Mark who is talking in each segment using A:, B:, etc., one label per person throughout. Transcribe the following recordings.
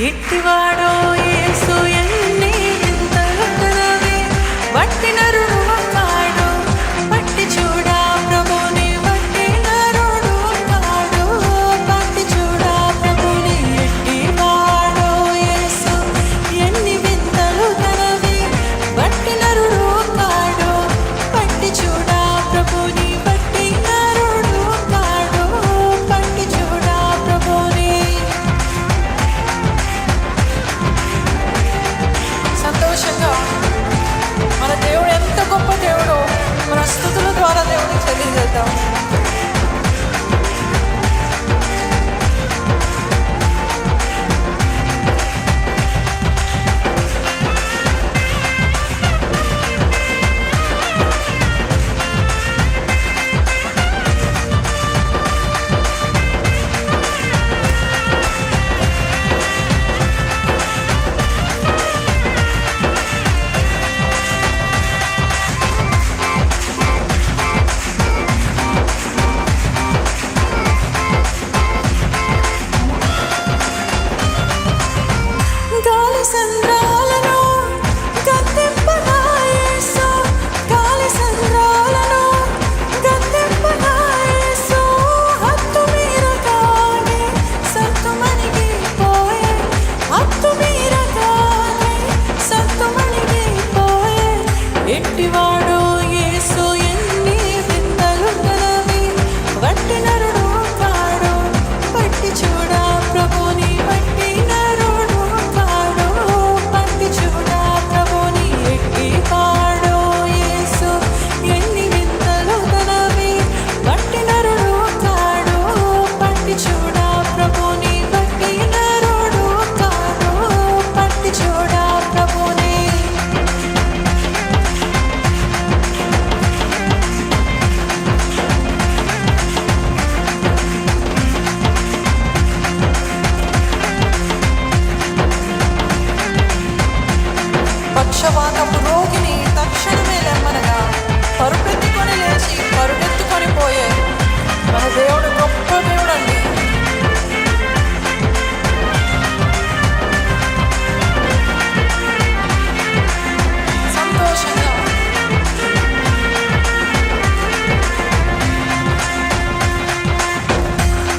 A: ఎట్టివాడో యేసు ఎన్ని వింతలు కలవి వట్టి నరుడు కాడు పట్టి చూడా ప్రభుని వట్టి నరుడు కాడు పట్టి చూడా ప్రభుని ఎట్టివాడో యేసు ఎన్ని వింతలు కలవి వట్టి నరుడు కాడు పట్టి చూడా ప్రభుని వట్టి నరుడు కాడు పట్టి చూడా ప్రభుని. సంతోషంగా మన దేవుడు ఎంత గొప్ప దేవుడో మన స్తుతుల ద్వారా దేవుడికి తెలియజేద్దాం. ఎట్టివాడో యేసు ఎన్ని వింతలు కలవి వట్టి నరుడు కాడు పట్టి చూడా ప్రభుని వట్టి నరుడు కాడు పట్టి చూడా ప్రభుని. ఎట్టివాడో యేసు ఎన్ని వింతలు కలవి వట్టి నరుడు కాడు పట్టి చూడా ప్రభుని వట్టి నరుడు కాడు పట్టి చూడా ప్రభుని. పక్షవాతపు రోగిని తక్షణమే లెమ్మనగా పరుపెత్తుకొని లేచి పరుగెత్తుకొని పోయే మన దేవుడు గొప్ప దేవుడండి. సంతోషంగా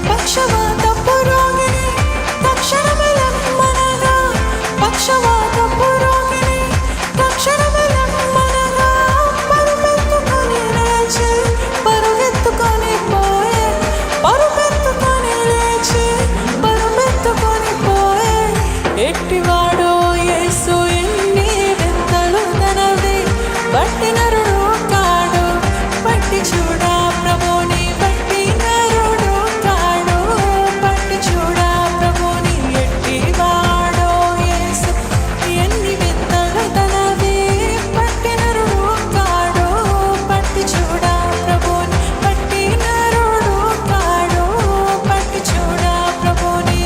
A: పక్షవాతపు రోగిని తక్షణమే లెమ్మనగా పక్షవాతపు రోగిని తక్షణమే లెమ్మనగా పరుగెత్తుకొని లేచి పరుగెత్తుకొని పోయే పరుగెత్తుకొని లేచి పరుగెత్తుకొని పోయే. ఎట్టివాడో యేసు ఎన్ని వింతలు కలవి వట్టి నరుడు కాడు పట్టి చూడా ప్రభుని వట్టి నరుడు కాడు పట్టి చూడా ప్రభుని. ఎట్టివాడో యేసు ఎన్ని వింతలు కలవి వట్టి నరుడు కాడు పట్టి చూడా ప్రభుని వట్టి నరుడు కాడు పట్టి చూడా ప్రభుని.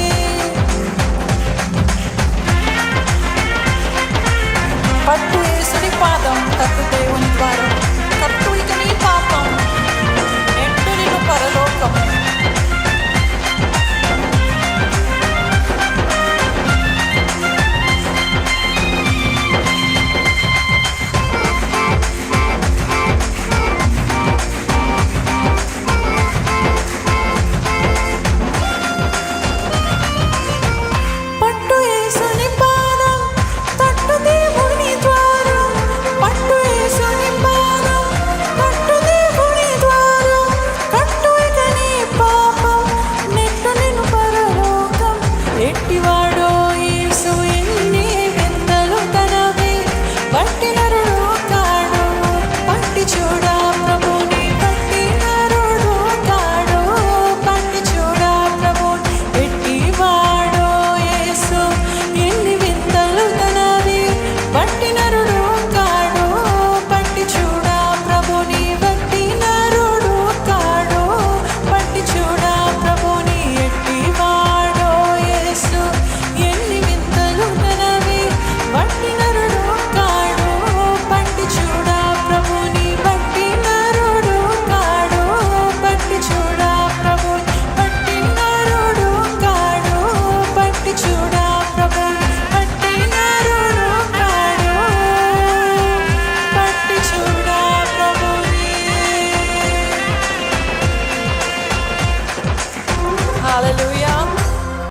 A: హల్లెలూయా